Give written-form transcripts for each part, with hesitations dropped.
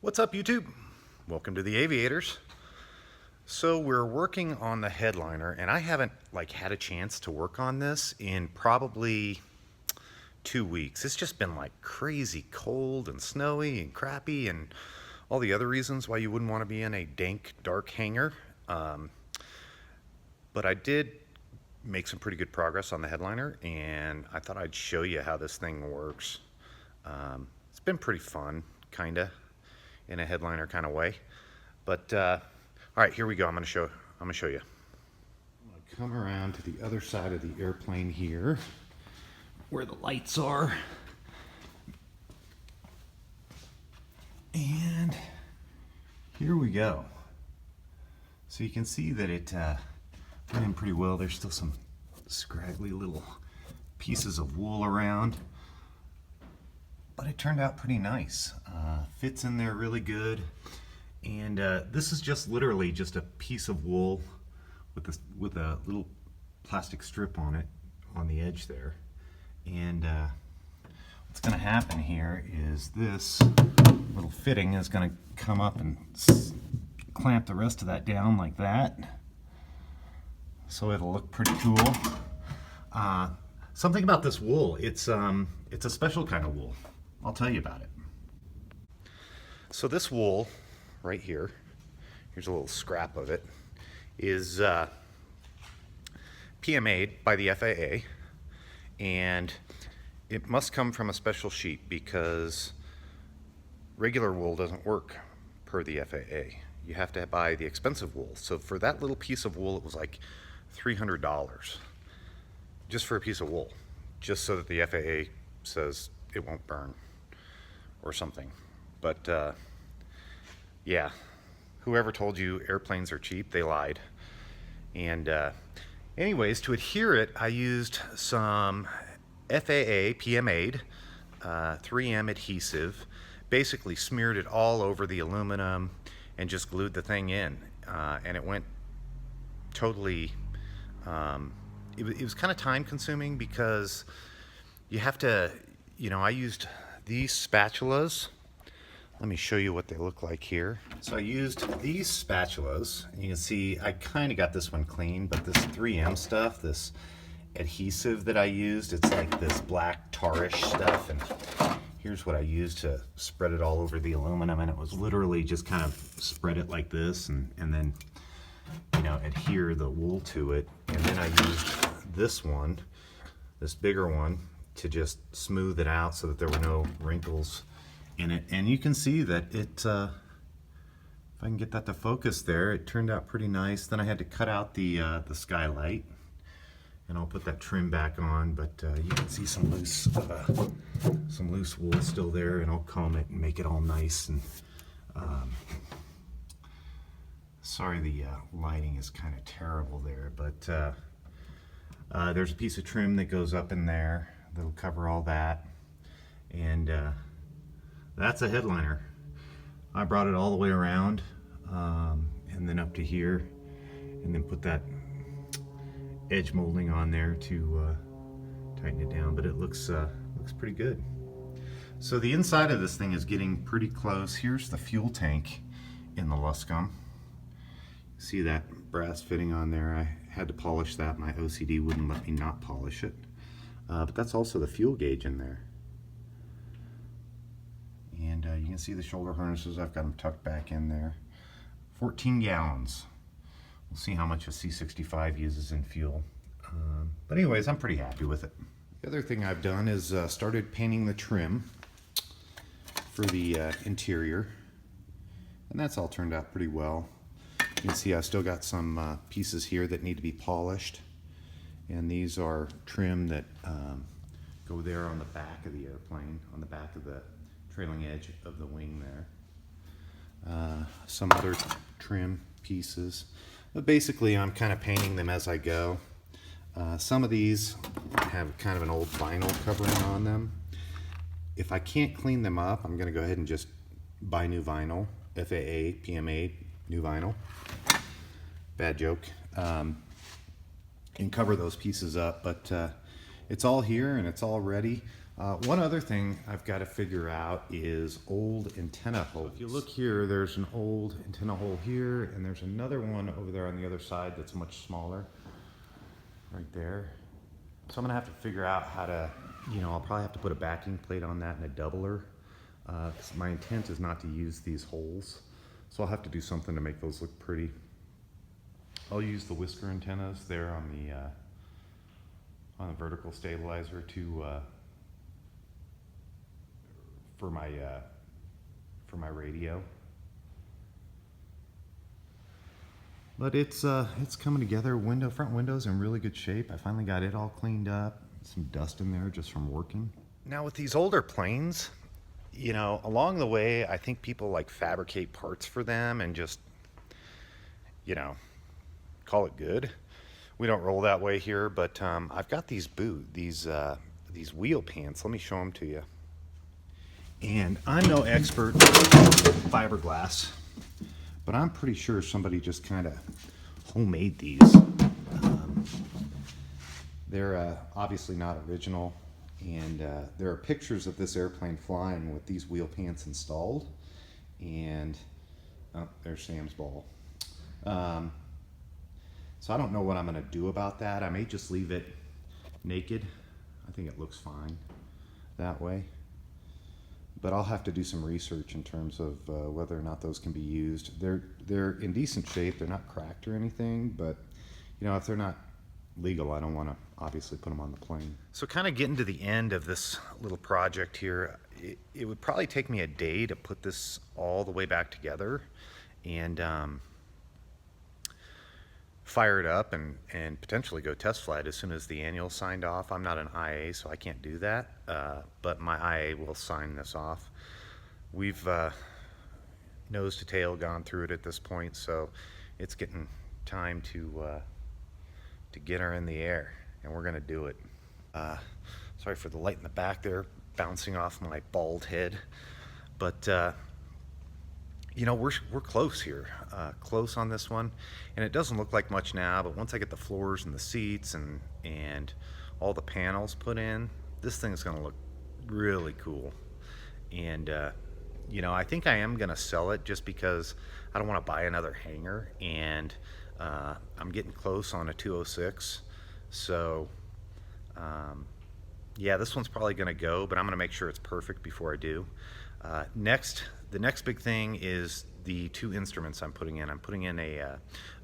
What's up, YouTube? Welcome to the Aviators. So we're working on the headliner, and I haven't had a chance to work on this in probably 2 weeks. It's just been crazy cold and snowy and crappy and all the other reasons why you wouldn't want to be in a dank, dark hangar. But I did make some pretty good progress on the headliner, and I thought I'd show you how this thing works. It's been pretty fun, kinda, in a headliner kind of way. But all right, here we go. I'm gonna show you. I'm gonna come around to the other side of the airplane here, where the lights are, and here we go. So you can see that it went in pretty well. There's still some scraggly little pieces of wool around, but it turned out pretty nice. Fits in there really good. And this is just literally just a piece of wool with a little plastic strip on it on the edge there. And what's going to happen here is this little fitting is going to come up and clamp the rest of that down like that, so it'll look pretty cool. Something about this wool, it's a special kind of wool. I'll tell you about it. So this wool right here, here's a little scrap of it, is PMA'd by the FAA, and it must come from a special sheet because regular wool doesn't work per the FAA. You have to buy the expensive wool. So for that little piece of wool, it was like $300 just for a piece of wool, just so that the FAA says it won't burn or something. But yeah, whoever told you airplanes are cheap, they lied. And anyways, to adhere it, I used some FAA PMA'd 3M adhesive, basically smeared it all over the aluminum and just glued the thing in. And it went totally, it was kind of time consuming because you have to, I used these spatulas. Let me show you what they look like here. So I used these spatulas, and you can see I kind of got this one clean, but this 3M stuff, this adhesive that I used, it's like this black tarish stuff, and here's what I used to spread it all over the aluminum, and it was literally just kind of spread it like this, and then adhere the wool to it. And then I used this one, this bigger one, to just smooth it out so that there were no wrinkles in it. And you can see that it, if I can get that to focus there, it turned out pretty nice. Then I had to cut out the skylight, and I'll put that trim back on, but you can see some loose wool still there, and I'll comb it and make it all nice. And sorry, the lighting is kind of terrible there, but there's a piece of trim that goes up in there that'll cover all that. And that's a headliner. I brought it all the way around and then up to here, and then put that edge molding on there to tighten it down, but it looks pretty good. So the inside of this thing is getting pretty close. Here's the fuel tank in the Luscombe. See that brass fitting on there? I had to polish that. My OCD wouldn't let me not polish it. But that's also the fuel gauge in there. And you can see the shoulder harnesses. I've got them tucked back in there. 14 gallons. We'll see how much a C65 uses in fuel. But anyways, I'm pretty happy with it. The other thing I've done is started painting the trim for the interior. And that's all turned out pretty well. You can see I've still got some pieces here that need to be polished. And these are trim that go there on the back of the airplane, on the back of the trailing edge of the wing there. Some other trim pieces. But basically I'm kind of painting them as I go. Some of these have kind of an old vinyl covering on them. If I can't clean them up, I'm going to go ahead and just buy new vinyl, FAA, PMA, new vinyl. Bad joke. And cover those pieces up. But it's all here and it's all ready. One other thing I've got to figure out is old antenna holes. So if you look here, there's an old antenna hole here, and there's another one over there on the other side that's much smaller, right there. So I'm gonna have to figure out how to, I'll probably have to put a backing plate on that and a doubler. 'Cause my intent is not to use these holes, so I'll have to do something to make those look pretty. I'll use the whisker antennas there on the vertical stabilizer to for my radio. But it's coming together. Front window's in really good shape. I finally got it all cleaned up. Some dust in there just from working. Now with these older planes, along the way, I think people like fabricate parts for them and just, call it good. We don't roll that way here, but I've got these wheel pants. Let me show them to you. And I'm no expert in fiberglass, but I'm pretty sure somebody just kind of homemade these. They're obviously not original, and there are pictures of this airplane flying with these wheel pants installed. And oh, there's Sam's ball. So I don't know what I'm going to do about that. I may just leave it naked. I think it looks fine that way. But I'll have to do some research in terms of whether or not those can be used. They're in decent shape. They're not cracked or anything, but if they're not legal, I don't want to obviously put them on the plane. So kind of getting to the end of this little project here, it would probably take me a day to put this all the way back together and fire it up and potentially go test flight as soon as the annual signed off. I'm not an IA, so I can't do that, but my IA will sign this off. We've nose to tail gone through it at this point, so it's getting time to get her in the air, and we're gonna do it. Sorry for the light in the back there bouncing off my bald head, but we're close here, close on this one, and it doesn't look like much now, but once I get the floors and the seats and all the panels put in, this thing is going to look really cool. And I think I am going to sell it just because I don't want to buy another hangar, and I'm getting close on a 206, so yeah, this one's probably going to go, but I'm going to make sure it's perfect before I do. The next big thing is the two instruments I'm putting in. I'm putting in a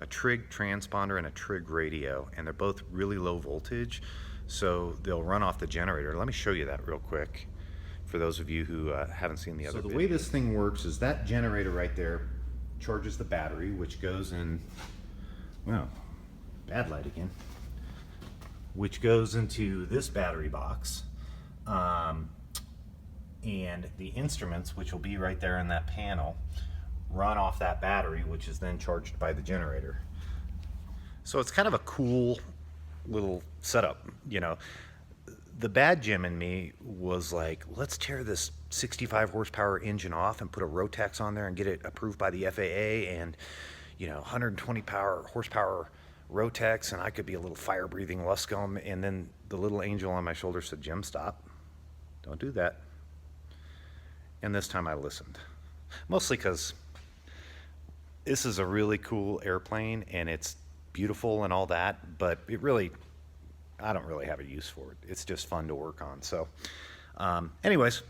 trig transponder and a trig radio, and they're both really low voltage, so they'll run off the generator. Let me show you that real quick for those of you who haven't seen the other video. So the way this thing works is that generator right there charges the battery, which goes in, well, bad light again, which goes into this battery box. And the instruments, which will be right there in that panel, run off that battery, which is then charged by the generator. So it's kind of a cool little setup. The bad Jim in me was like, let's tear this 65 horsepower engine off and put a Rotax on there and get it approved by the FAA, and 120 horsepower Rotax, and I could be a little fire breathing Luscombe. And then the little angel on my shoulder said, Jim, stop, don't do that. And this time I listened, mostly because this is a really cool airplane and it's beautiful and all that, but I don't really have a use for it. It's just fun to work on. So anyways,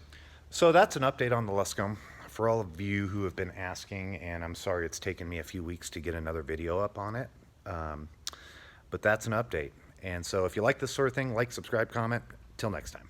so that's an update on the Luscombe for all of you who have been asking, and I'm sorry it's taken me a few weeks to get another video up on it, but that's an update. And so if you like this sort of thing, like, subscribe, comment. Till next time.